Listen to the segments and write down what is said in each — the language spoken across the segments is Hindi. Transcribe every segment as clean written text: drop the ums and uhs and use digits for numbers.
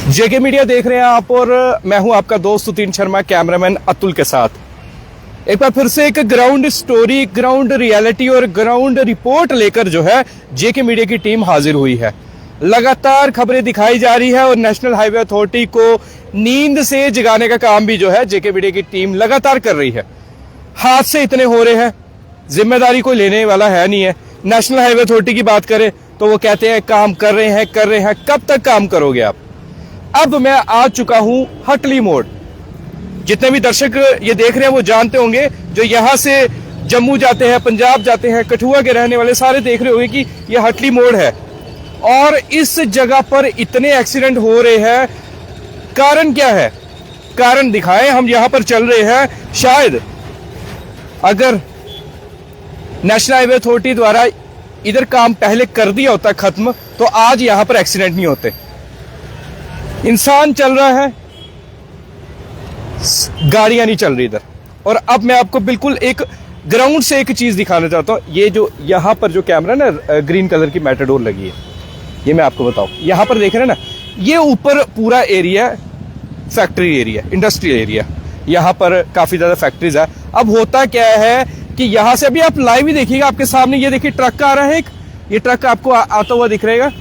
जेके मीडिया देख रहे हैं आप और मैं हूं आपका दोस्त सुतीन शर्मा, कैमरामैन अतुल के साथ एक बार फिर से एक ग्राउंड स्टोरी, ग्राउंड रियलिटी और ग्राउंड रिपोर्ट लेकर जो है जेके मीडिया की टीम हाजिर हुई है। लगातार खबरें दिखाई जा रही है और नेशनल हाईवे अथॉरिटी को नींद से जगाने का काम भी जो है जेके मीडिया की टीम लगातार कर रही है। हादसे इतने हो रहे हैं, जिम्मेदारी कोई लेने वाला है नहीं है। नेशनल हाईवे अथॉरिटी की बात करें तो वो कहते हैं काम कर रहे हैं। कब तक काम करोगे आप? अब मैं आ चुका हूं हटली मोड़। जितने भी दर्शक ये देख रहे हैं वो जानते होंगे, जो यहां से जम्मू जाते हैं, पंजाब जाते हैं, कठुआ के रहने वाले सारे देख रहे होंगे कि ये हटली मोड़ है। और इस जगह पर इतने एक्सीडेंट हो रहे हैं, कारण क्या है? कारण दिखाएं। हम यहां पर चल रहे हैं, शायद अगर नेशनल हाईवे अथॉरिटी द्वारा इधर काम पहले कर दिया होता खत्म, तो आज यहां पर एक्सीडेंट नहीं होते। इंसान चल रहा है, गाड़ियां नहीं चल रही इधर। और अब मैं आपको बिल्कुल एक ग्राउंड से एक चीज दिखाना चाहता हूं। ये जो यहां पर जो कैमरा ना ग्रीन कलर की मैटाडोर लगी है, ये मैं आपको बताऊं। यहां पर देख रहे हैं ना, ये ऊपर पूरा area factory area, industrial area. यहां पर काफी ज्यादा फैक्ट्रीज है। अब होता क्या है कि यहां से अभी आप लाइव ही देखिएगा, आपके सामने ये देखिए ट्रक आ रहा है एक। ये ट्रक आपको आता हुआ दिख रहेगा।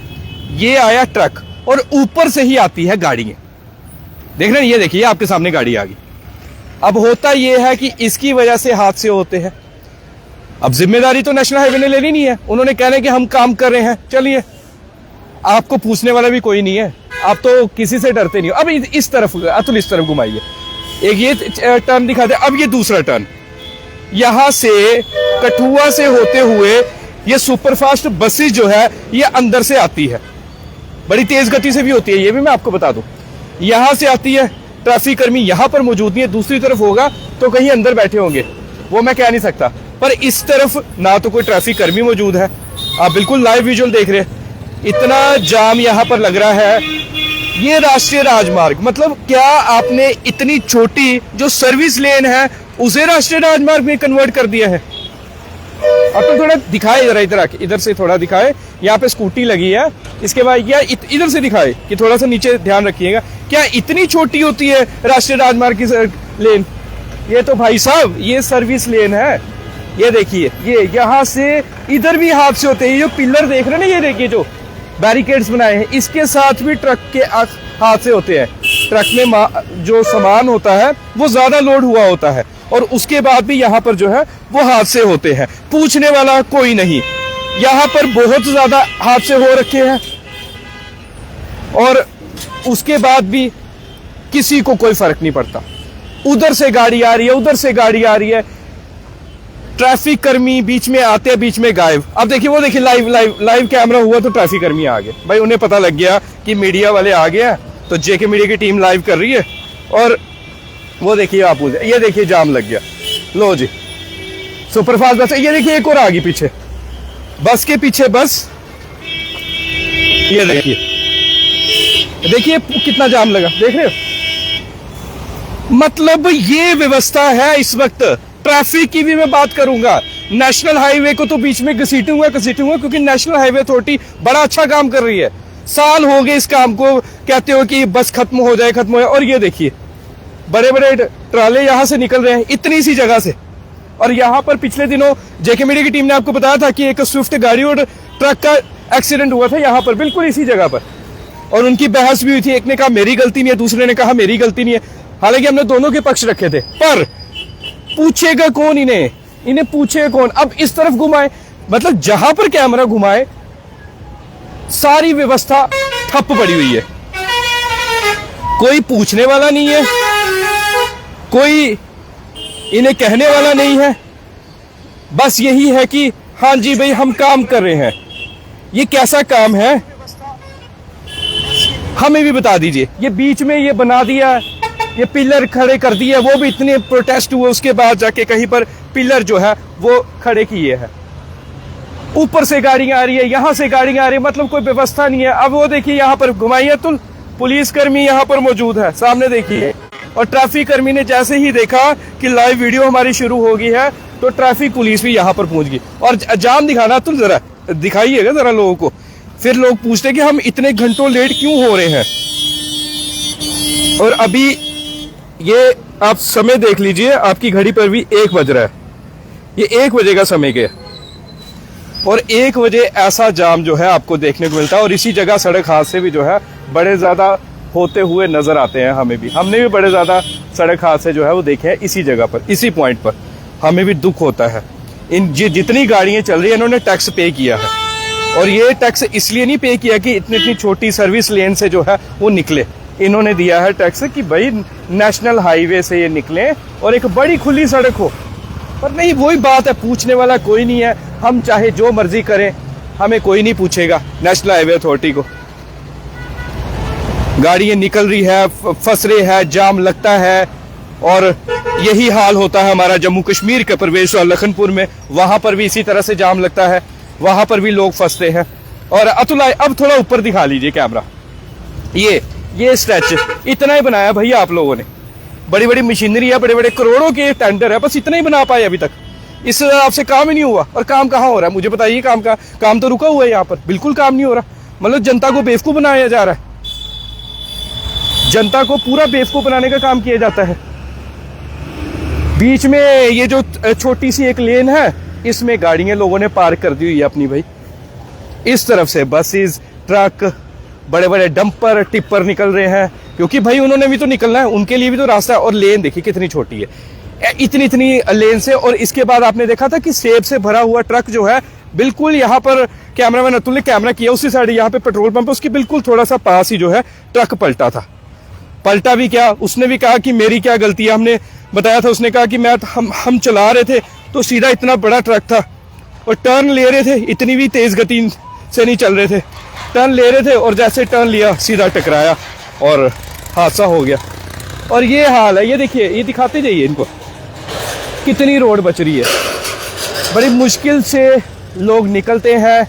ये आया ट्रक और ऊपर से ही आती है गाड़ियां। देख रहे हैं, ये देखिए आपके सामने गाड़ी आ गई। अब होता यह है कि इसकी वजह से हादसे होते हैं। अब जिम्मेदारी तो नेशनल हाईवे ने लेनी नहीं है। उन्होंने कहना है कि हम काम कर रहे हैं, चलिए। आपको पूछने वाला भी कोई नहीं है, आप तो किसी से डरते नहीं हो। अब इस तरफ अतुल, इस तरफ घुमाइए। एक ये टर्न दिखा दे, अब ये दूसरा टर्न। यहां से कठुआ से होते हुए ये सुपरफास्ट बसेस जो है ये अंदर से आती है, बड़ी तेज गति से भी होती है, ये भी मैं आपको बता दूं। यहां से आती है, ट्रैफिक कर्मी यहां पर मौजूद नहीं है। दूसरी तरफ होगा तो कहीं अंदर बैठे होंगे, वो मैं कह नहीं सकता। पर इस तरफ ना तो कोई ट्रैफिक कर्मी मौजूद है। आप बिल्कुल लाइव विजुअल देख रहे हैं। इतना जाम यहां पर लग रहा है। ये राष्ट्रीय राजमार्ग, मतलब क्या आपने इतनी छोटी जो सर्विस लेन है उसे राष्ट्रीय राजमार्ग में कन्वर्ट कर दिया है? अब तो थोड़ा दिखाए जरा, इधर आके, इधर से थोड़ा दिखाए। यहाँ पे स्कूटी लगी है, इसके बाद या इधर से दिखाए कि थोड़ा सा नीचे ध्यान रखिएगा। क्या इतनी छोटी होती है राष्ट्रीय राजमार्ग की लेन? ये तो भाई साहब ये सर्विस लेन है। ये देखिए, ये यहाँ से इधर भी हादसे होते हैं। ये जो पिलर देख रहे हैं ना, ये देखिए जो बैरिकेड्स बनाए हैं, इसके साथ भी ट्रक के हादसे होते हैं। ट्रक में जो सामान होता है वो ज्यादा लोड हुआ होता है और उसके बाद भी यहाँ पर जो है वो हादसे होते हैं। पूछने वाला कोई नहीं। यहाँ पर बहुत ज्यादा हादसे हो रखे हैं और उसके बाद भी किसी को कोई फर्क नहीं पड़ता। उधर से गाड़ी आ रही है, उधर से गाड़ी आ रही है। ट्रैफिक कर्मी बीच में आते हैं, बीच में गायब। अब देखिए, वो देखिए लाइव कैमरा हुआ तो ट्रैफिक कर्मी आ गए। भाई उन्हें पता लग गया कि मीडिया वाले आ गए हैं, तो जेके मीडिया की टीम लाइव कर रही है। और वो देखिए आप, ये देखिए जाम लग गया। लो जी, सुपरफास्ट बस, ये देखिए एक और आ गई पीछे, बस के पीछे बस। ये देखिए कितना जाम लगा, देख रहे हो? मतलब ये व्यवस्था है इस वक्त। ट्रैफिक की भी मैं बात करूंगा। नेशनल हाईवे को तो बीच में घसीटूंगा, क्योंकि नेशनल हाईवे अथॉरिटी बड़ा अच्छा काम कर रही है। साल हो गए इस काम को, कहते हो कि बस खत्म हो जाए। और ये देखिए बड़े बड़े ट्राले यहां से निकल रहे हैं, इतनी सी जगह से। और यहां पर पिछले दिनों जेके मीडिया की टीम ने आपको बताया था कि एक स्विफ्ट गाड़ी और ट्रक का एक्सीडेंट हुआ था यहां पर, बिल्कुल इसी जगह पर। और उनकी बहस भी हुई थी। एक ने कहा मेरी गलती नहीं है, दूसरे ने कहा मेरी गलती नहीं है। हालांकि हमने दोनों के पक्ष रखे थे, पर पूछेगा कौन इन्हें पूछेगा कौन? अब इस तरफ घुमाए, मतलब जहां पर कैमरा घुमाए सारी व्यवस्था ठप पड़ी हुई है। कोई पूछने वाला नहीं है, कोई इन्हें कहने वाला नहीं है। बस यही है कि हाँ जी भाई हम काम कर रहे हैं। ये कैसा काम है हमें भी बता दीजिए। ये बीच में ये बना दिया, ये पिलर खड़े कर दिए, वो भी इतने प्रोटेस्ट हुए, उसके बाद जाके कहीं पर पिलर जो है वो खड़े किए हैं। ऊपर से गाड़ियां आ रही है, यहां से गाड़ियां आ रही है, मतलब कोई व्यवस्था नहीं है। अब वो देखिए यहाँ पर घुमाइए तो पुलिस कर्मी यहाँ पर मौजूद है, सामने देखिए। और ट्रैफिक कर्मी ने जैसे ही देखा कि लाइव वीडियो हमारी शुरू हो गई है, तो ट्रैफिक पुलिस भी यहाँ पर पहुंच गई। और जाम दिखाना तो जरा दिखाइएगा जरा लोगों को। फिर लोग पूछते कि हम इतने घंटों लेट क्यों हो रहे हैं। और अभी ये आप समय देख लीजिए, आपकी घड़ी पर भी 1 बज रहा है, ये 1 बजे का समय के, और 1 बजे ऐसा जाम जो है आपको देखने को मिलता है। और इसी जगह सड़क हादसे भी जो है बड़े ज़्यादा होते हुए नज़र आते हैं हमें भी। हमने भी बड़े ज़्यादा सड़क हादसे जो है वो देखे हैं इसी जगह पर, इसी पॉइंट पर। हमें भी दुख होता है। इन जितनी गाड़ियाँ चल रही हैं इन्होंने टैक्स पे किया है, और ये टैक्स इसलिए नहीं पे किया कि इतनी इतनी छोटी सर्विस लेन से जो है वो निकले। इन्होंने दिया है टैक्स कि भाई नेशनल हाईवे से ये निकले और एक बड़ी खुली सड़क हो। पर नहीं, वही बात है, पूछने वाला कोई नहीं है। हम चाहे जो मर्जी करें, हमें कोई नहीं पूछेगा नेशनल हाईवे अथॉरिटी को। गाड़ियां निकल रही है, फंस रही है, जाम लगता है, और यही हाल होता है हमारा जम्मू कश्मीर के प्रवेश और लखनपुर में। वहां पर भी इसी तरह से जाम लगता है, वहां पर भी लोग फंसते हैं। और अतुल अब थोड़ा ऊपर दिखा लीजिए कैमरा, ये स्ट्रेच इतना ही बनाया भैया आप लोगों ने। बड़ी बड़ी मशीनरी है, बड़े बड़े करोड़ों के टेंडर है, बस इतना ही बना पाए अभी तक। इस आपसे काम ही नहीं हुआ। और काम कहाँ हो रहा है मुझे बताइए? काम तो रुका हुआ है यहाँ पर, बिल्कुल काम नहीं हो रहा। मतलब जनता को बेवकूफ बनाया जा रहा है, जनता को पूरा बेवकूफ बनाने का काम किया जाता है। बीच में ये जो छोटी सी एक लेन है, इसमें गाड़ियां लोगों ने पार्क कर दी हुई है अपनी भाई। इस तरफ से बसेस, ट्रक, बड़े बड़े डंपर, टिप्पर निकल रहे हैं, क्योंकि भाई उन्होंने भी तो निकलना है, उनके लिए भी तो रास्ता है। और लेन देखिए कितनी छोटी है, इतनी लेन से। और इसके बाद आपने देखा था कि सेब से भरा हुआ ट्रक जो है बिल्कुल यहाँ पर, कैमरामैन अतुल ने कैमरा किया उसी साइड, यहाँ पे पेट्रोल पंप, उसके बिल्कुल थोड़ा सा पास ही जो है ट्रक पलटा था। पलटा भी क्या, उसने भी कहा कि मेरी क्या गलती है। हमने बताया था, उसने कहा कि हम चला रहे थे तो सीधा इतना बड़ा ट्रक था और टर्न ले रहे थे, इतनी भी तेज गति से नहीं चल रहे थे, टर्न ले रहे थे और जैसे टर्न लिया सीधा टकराया और हादसा हो गया। और ये हाल है, ये देखिए, ये दिखाते जाइए इनको, कितनी रोड बच रही है। बड़ी मुश्किल से लोग निकलते हैं।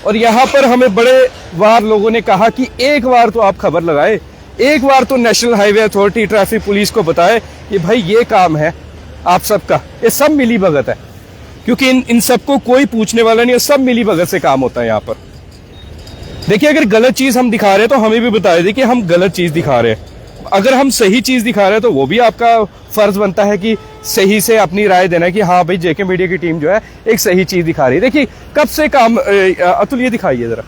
और यहाँ पर हमें बड़े बार लोगों ने कहा कि एक बार तो आप खबर लगाए, एक बार तो national highway authority, traffic police को बताए कि भाई ये काम है आप सबका। ये सब मिली भगत है, क्योंकि इन सबको कोई पूछने वाला नहीं है, सब मिली भगत से काम होता है यहाँ पर। देखिए, अगर गलत चीज हम दिखा रहे हैं तो हमें भी बता दें कि हम गलत चीज दिखा रहे हैं। अगर हम सही चीज दिखा रहे हैं तो वो भी आपका फर्ज बनता है कि सही से अपनी राय देना कि हाँ भाई जेके मीडिया की टीम जो है एक सही चीज दिखा रही है। देखिए कब से काम, अतुल ये दिखाइए जरा,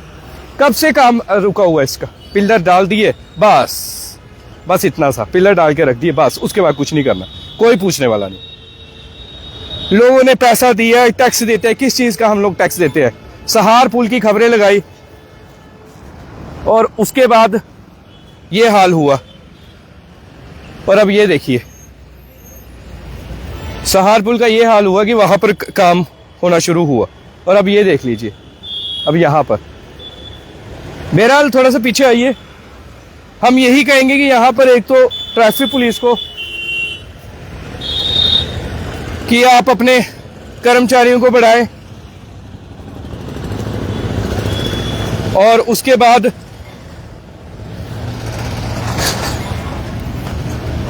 कब से काम रुका हुआ है इसका। पिलर डाल दिए, बस इतना सा पिलर डाल के रख दिए, बस उसके बाद कुछ नहीं करना, कोई पूछने वाला नहीं। लोगों ने पैसा दिया, टैक्स देते हैं, किस चीज का हम लोग टैक्स देते हैं? सहार पुल की खबरें लगाई और उसके बाद ये हाल हुआ। और अब ये देखिए, सहारपुर का ये हाल हुआ कि वहां पर काम होना शुरू हुआ। और अब ये देख लीजिए, अब यहां पर बहरहाल थोड़ा सा पीछे आइए। हम यही कहेंगे कि यहां पर एक तो ट्रैफिक पुलिस को कि आप अपने कर्मचारियों को बढ़ाएं, और उसके बाद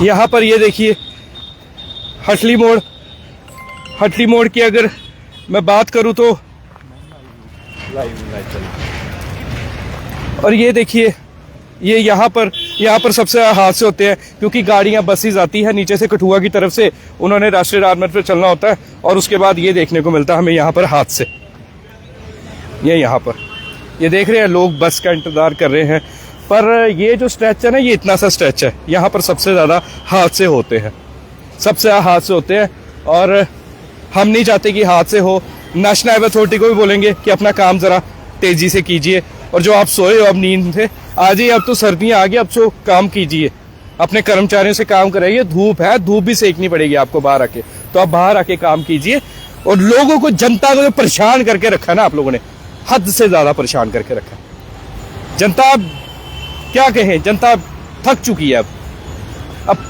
यहां पर ये देखिए हटली मोड़ की अगर मैं बात करूं तो, और ये देखिए, ये यहाँ पर सबसे हादसे होते हैं, क्योंकि गाड़ियां बसेस आती है नीचे से कठुआ की तरफ से, उन्होंने राष्ट्रीय राजमार्ग पर चलना होता है, और उसके बाद ये देखने को मिलता है हमें यहाँ पर हादसे। ये यहाँ पर ये देख रहे हैं, लोग बस का इंतजार कर रहे हैं। पर ये जो स्ट्रेच है ना, ये इतना सा स्ट्रेच है, यहाँ पर सबसे ज़्यादा हादसे होते हैं, सबसे ज़्यादा हादसे होते हैं। और हम नहीं चाहते कि हादसे हो। नेशनल हाईवे अथॉरिटी को भी बोलेंगे कि अपना काम ज़रा तेज़ी से कीजिए, और जो आप सोए हो अब नींद से आ जाइए, अब तो सर्दियाँ आ गई, अब तो काम कीजिए, अपने कर्मचारियों से काम कराइए। धूप है, धूप भी सेकनी पड़ेगी आपको बाहर आके, तो आप बाहर आके काम कीजिए। और लोगों को, जनता को जो परेशान करके रखा ना आप लोगों ने, हद से ज़्यादा परेशान करके रखा। जनता क्या कहें, जनता थक चुकी है। अब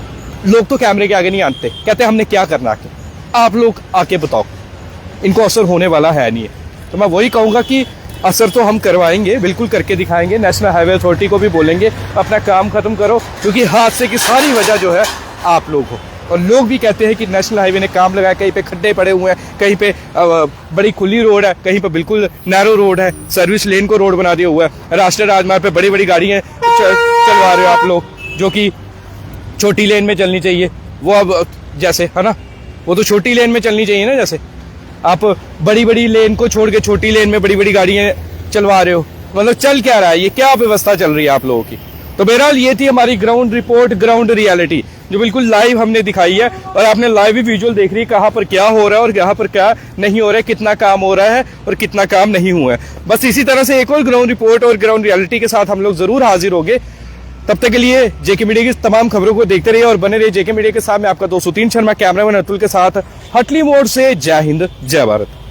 लोग तो कैमरे के आगे नहीं आते, कहते हमने क्या करना आके, आप लोग आके बताओ। इनको असर होने वाला है नहीं है। तो मैं वही कहूँगा कि असर तो हम करवाएंगे, बिल्कुल करके दिखाएंगे। नेशनल हाईवे अथॉरिटी को भी बोलेंगे अपना काम खत्म करो, क्योंकि हादसे की सारी वजह जो है आप लोग हो। और लोग भी कहते हैं कि नेशनल हाईवे ने काम लगाया, कहीं पे खड्डे पड़े हुए हैं, कहीं पे बड़ी खुली रोड है, कहीं पे बिल्कुल नैरो रोड है, सर्विस लेन को रोड बना दिया हुआ है, राष्ट्रीय राजमार्ग पे बड़ी बड़ी गाड़ियां चलवा रहे हो आप लोग। जो कि छोटी लेन में चलनी चाहिए, वो अब जैसे है ना, वो तो छोटी लेन में चलनी चाहिए ना। जैसे आप बड़ी बड़ी लेन को छोड़ के छोटी लेन में बड़ी बड़ी गाड़ियां चलवा रहे हो, मतलब चल क्या रहा है, ये क्या व्यवस्था चल रही है आप लोगों की। तो बहरहाल ये थी हमारी ग्राउंड रिपोर्ट, ग्राउंड रियलिटी, जो बिल्कुल लाइव हमने दिखाई है, और आपने लाइव ही विजुअल देख रही है कहाँ पर क्या हो रहा है और कहाँ पर क्या नहीं हो रहा है, कितना काम हो रहा है और कितना काम नहीं हुआ है। बस इसी तरह से एक और ग्राउंड रिपोर्ट और ग्राउंड रियलिटी के साथ हम लोग जरूर हाजिर होंगे। तब तक के लिए जेके मीडिया की तमाम खबरों को देखते रहिए और बने रहिए जेके मीडिया के साथ। मैं आपका 203 शर्मा, कैमरामैन अतुल के साथ, हटली मोड़ से। जय हिंद, जय भारत।